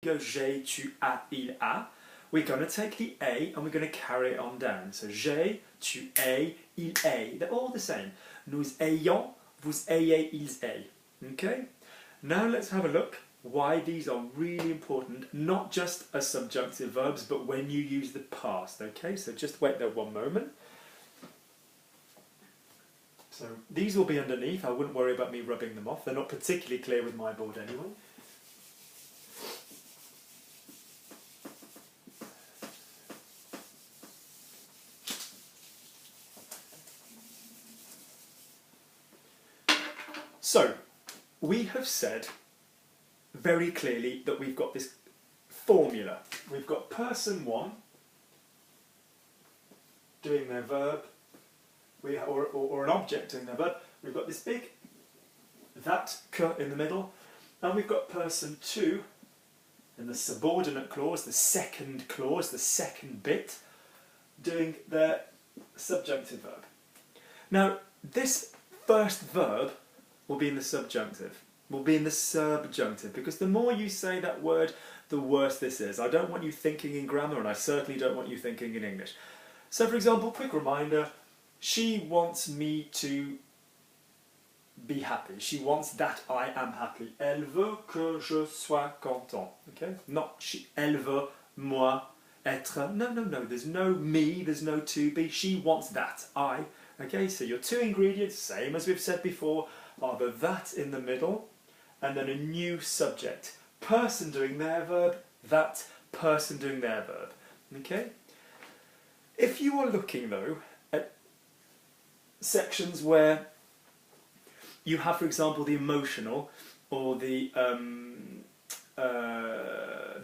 go j'ai, tu, as, il, a, we're going to take the a and we're going to carry it on down. So j'ai, tu aies, il ait. They're all the same. Nous ayons, vous ayez, ils aient. Okay? Now let's have a look why these are really important, not just as subjunctive verbs, but when you use the past. Okay? So just wait there one moment. So these will be underneath. I wouldn't worry about me rubbing them off. They're not particularly clear with my board anyway. So, we have said very clearly that we've got this formula. We've got person one doing their verb, or an object doing their verb. We've got this big that que in the middle, and we've got person two in the subordinate clause, the second bit, doing their subjunctive verb. Now, this first verb will be in the subjunctive, because the more you say that word, the worse this is. I don't want you thinking in grammar, and I certainly don't want you thinking in English. So, for example, quick reminder, she wants me to be happy. She wants that I am happy. Elle veut que je sois content. Okay? Not she, elle veut, moi, être. No, no, no. There's no me, there's no to be. She wants that, I. Okay, so your two ingredients, same as we've said before, are the that in the middle, and then a new subject. Person doing their verb, that person doing their verb. Okay? If you are looking, though, at sections where you have, for example, the emotional or the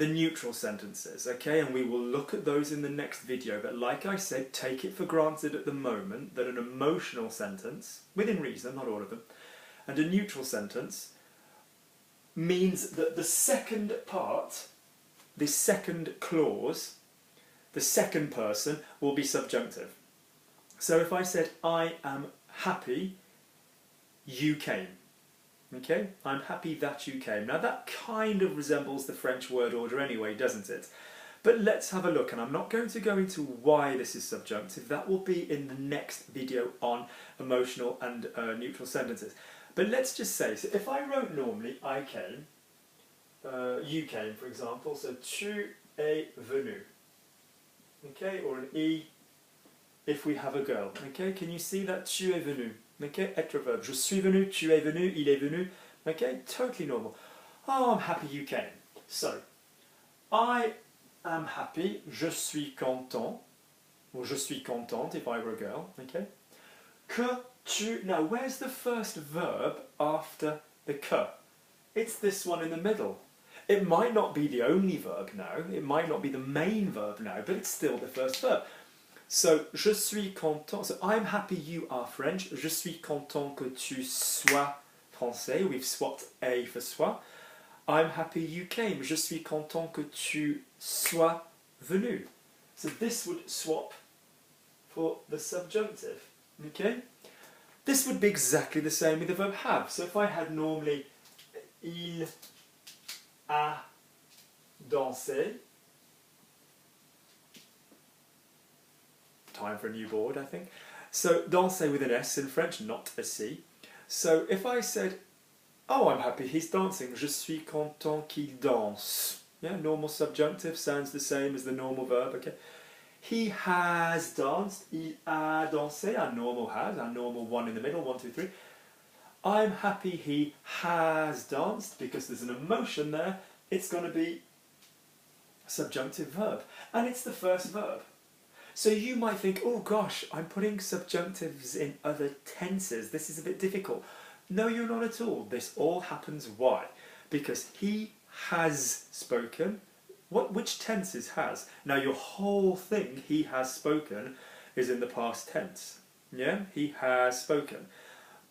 neutral sentences, okay, and we will look at those in the next video, but like I said, take it for granted at the moment that an emotional sentence, within reason, not all of them, and a neutral sentence means that the second part, the second clause, the second person will be subjunctive. So if I said, I am happy you came, okay? I'm happy that you came. Now that kind of resembles the French word order anyway, doesn't it? But let's have a look, and I'm not going to go into why this is subjunctive. That will be in the next video on emotional and neutral sentences. But let's just say, so if I wrote normally, I came, you came, for example, so tu es venu, okay, or an e if we have a girl, okay, can you see that tu es venu, okay, être verb, je suis venu, tu es venu, il est venu, okay, totally normal. Oh, I'm happy you came. So, I am happy, je suis content, or je suis contente if I were a girl, okay, que tu, now where's the first verb after the que? It's this one in the middle. It might not be the only verb now, it might not be the main verb now, but it's still the first verb. So, je suis content, so I'm happy you are French, je suis content que tu sois français, we've swapped a for sois. I'm happy you came, je suis content que tu sois venu. So this would swap for the subjunctive, okay? This would be exactly the same with the verb have. So if I had normally il a dansé, time for a new board, I think. So danser with an S in French, not a C. So if I said, oh, I'm happy he's dancing, je suis content qu'il danse. Yeah, normal subjunctive sounds the same as the normal verb, okay? He has danced, il a dansé, our normal has, our normal one in the middle, 1, 2, 3. I'm happy he has danced, because there's an emotion there, it's going to be a subjunctive verb. And it's the first verb. So you might think, oh gosh, I'm putting subjunctives in other tenses, this is a bit difficult. No, you're not at all. This all happens, why? Because he has spoken. Which tense is has? Now your whole thing, he has spoken, is in the past tense. Yeah, he has spoken.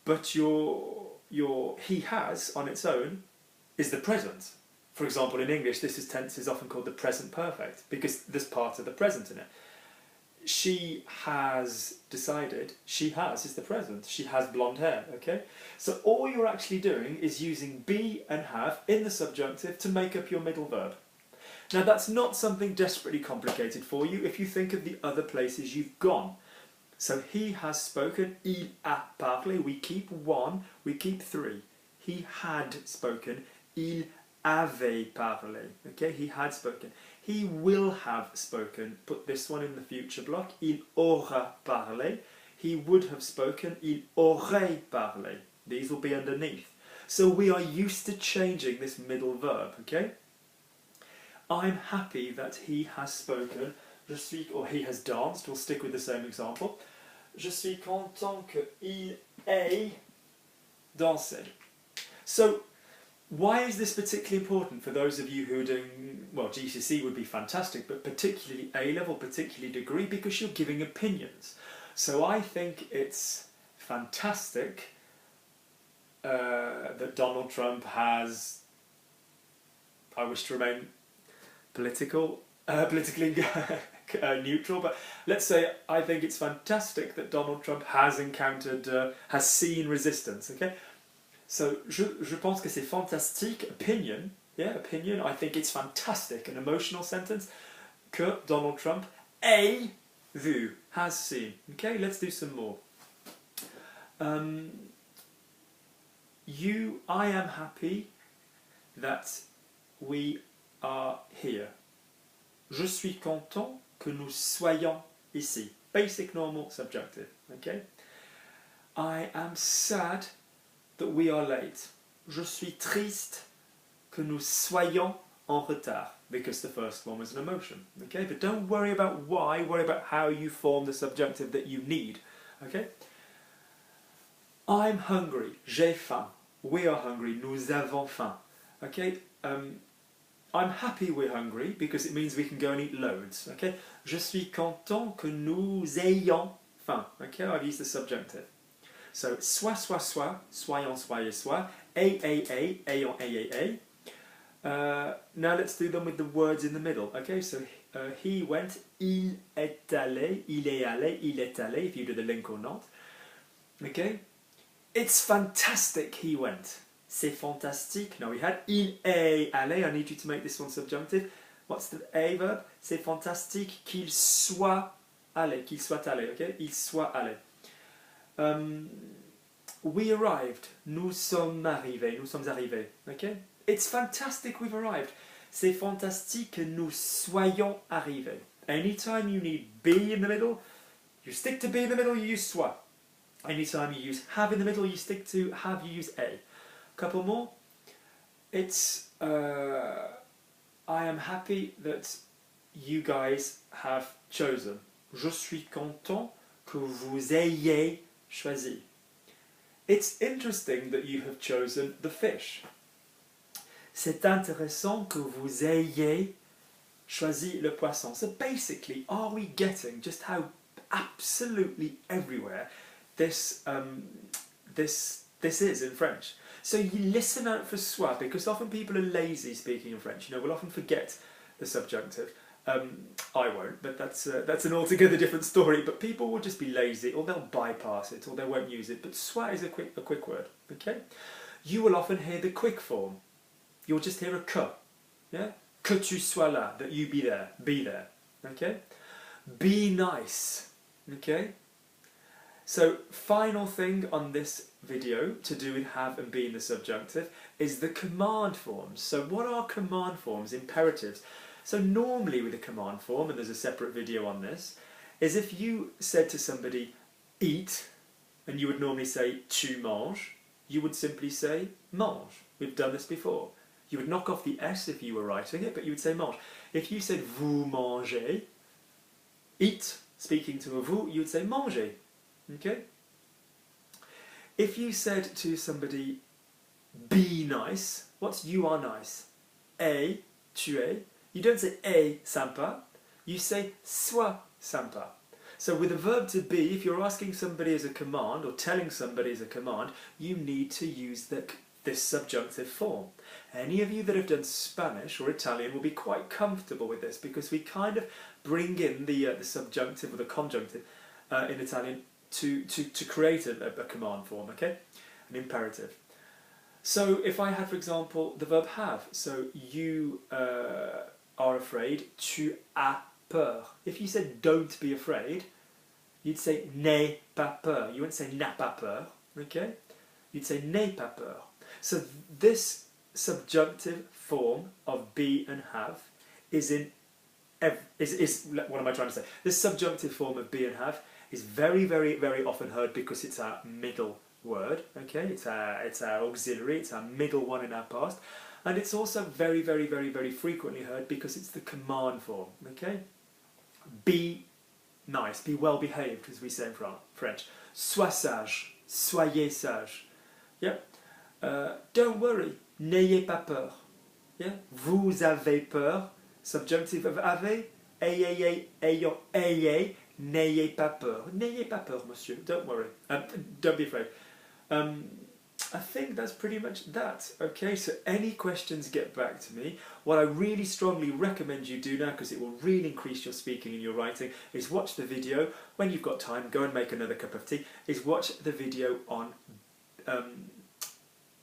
But your he has on its own is the present. For example, in English, this tense is often called the present perfect because there's part of the present in it. She has decided, she has is the present, she has blonde hair, okay? So all you're actually doing is using be and have in the subjunctive to make up your middle verb, Now that's not something desperately complicated for you if you think of the other places you've gone. So he has spoken, il a parlé, we keep one, we keep three. He had spoken, il avait parlé, okay, he had spoken. He will have spoken, put this one in the future block, il aura parlé. He would have spoken, il aurait parlé. These will be underneath. So we are used to changing this middle verb, okay? I'm happy that he has spoken, je suis, or he has danced, we'll stick with the same example. Je suis content qu'il ait dansé. So, why is this particularly important for those of you who are doing, well, G.C.S.E. would be fantastic, but particularly A-level, particularly degree, because you're giving opinions. So I think it's fantastic that Donald Trump has, I wish to remain politically neutral, but let's say I think it's fantastic that Donald Trump has encountered, has seen resistance, okay? So, je pense que c'est fantastique, opinion, yeah, opinion, I think it's fantastic, an emotional sentence, que Donald Trump ait vu, has seen. Okay, let's do some more. I am happy that we are here. Je suis content que nous soyons ici. Basic normal subjunctive. Okay. I am sad that we are late. Je suis triste que nous soyons en retard, because the first one was an emotion. Okay, but don't worry about why, worry about how you form the subjunctive that you need. Okay. I'm hungry. J'ai faim. We are hungry. Nous avons faim. Okay. I'm happy we're hungry because it means we can go and eat loads. Okay. Je suis content que nous ayons faim. Okay. I've used the subjunctive. So, soit, soyons, soyez, sois, ayons, ayez. Now let's do them with the words in the middle. Okay, so he went, il est allé, il est allé, if you do the link or not. Okay, it's fantastic he went. C'est fantastique. No, we had il est allé. I need you to make this one subjunctive. What's the a verb? C'est fantastique qu'il soit allé, okay, il soit allé. We arrived. Nous sommes arrivés. Okay? It's fantastic we've arrived. C'est fantastique que nous soyons arrivés. Anytime you need be in the middle, you stick to be in the middle, you use soit. Anytime you use have in the middle, you stick to have, you use a. Couple more. It's I am happy that you guys have chosen. Je suis content que vous ayez choisi. It's interesting that you have chosen the fish. C'est intéressant que vous ayez choisi le poisson. So basically, are we getting just how absolutely everywhere this is in French? So you listen out for soit, because often people are lazy speaking in French. You know, we'll often forget the subjunctive. I won't, but that's an altogether different story. But people will just be lazy, or they'll bypass it, or they won't use it. But soit is a quick word. Okay, you will often hear the quick form. You'll just hear a que, yeah, que tu sois là, that you be there. Okay, be nice. Okay. So final thing on this video to do with have and be in the subjunctive is the command forms. So what are command forms? Imperatives. So normally with a command form, and there's a separate video on this, is if you said to somebody, eat, and you would normally say, tu manges, you would simply say, mange. We've done this before. You would knock off the S if you were writing it, but you would say mange. If you said, vous mangez, eat, speaking to a vous, you would say, mangez. Okay? If you said to somebody, be nice, what's you are nice? A, tu es. You don't say est sympa, you say sois sympa. So with a verb to be, if you're asking somebody as a command or telling somebody as a command, you need to use this subjunctive form. Any of you that have done Spanish or Italian will be quite comfortable with this, because we kind of bring in the subjunctive or the conjunctive in Italian to create a command form, okay? An imperative. So if I had, for example, the verb have, so you are afraid, tu as peur. If you said don't be afraid, you'd say n'aie pas peur. You wouldn't say n'a pas peur, okay? You'd say n'aie pas peur. So this subjunctive form of be and have is what am I trying to say? This subjunctive form of be and have is very, very, very often heard because it's our middle word, okay? It's our auxiliary, it's our middle one in our past. And it's also very, very, very, very frequently heard because it's the command form, okay? Be nice, be well behaved, as we say in French. Sois sage, soyez sage. Yeah? Don't worry, n'ayez pas peur. Yeah? Vous avez peur, subjunctive of avait, ayez, n'ayez pas peur. N'ayez pas peur, monsieur, don't worry. Don't be afraid. I think that's pretty much that. Okay, so any questions, get back to me. What I really strongly recommend you do now, because it will really increase your speaking and your writing, is watch the video. When you've got time, go and make another cup of tea. Is watch the video on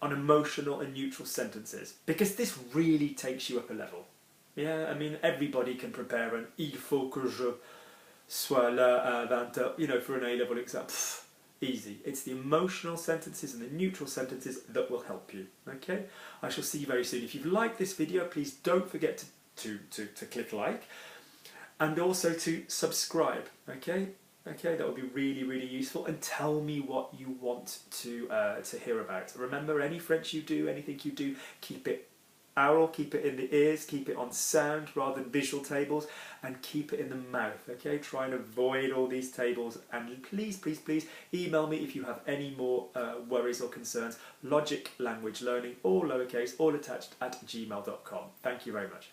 emotional and neutral sentences, because this really takes you up a level. Yeah, I mean, everybody can prepare an il faut que je sois là à 20h, you know, for an A-level exam. Pfft, easy. It's the emotional sentences and the neutral sentences that will help you. Okay, I shall see you very soon. If you've liked this video, please don't forget to click like, and also to subscribe. Okay, that would be really, really useful. And tell me what you want to hear about. Remember, any French you do, anything you do, keep it oral, keep it in the ears, keep it on sound rather than visual tables, and keep it in the mouth, okay? Try and avoid all these tables, and please, please, please email me if you have any more worries or concerns. LogicLanguaLearning, all lowercase, all attached, @gmail.com. Thank you very much.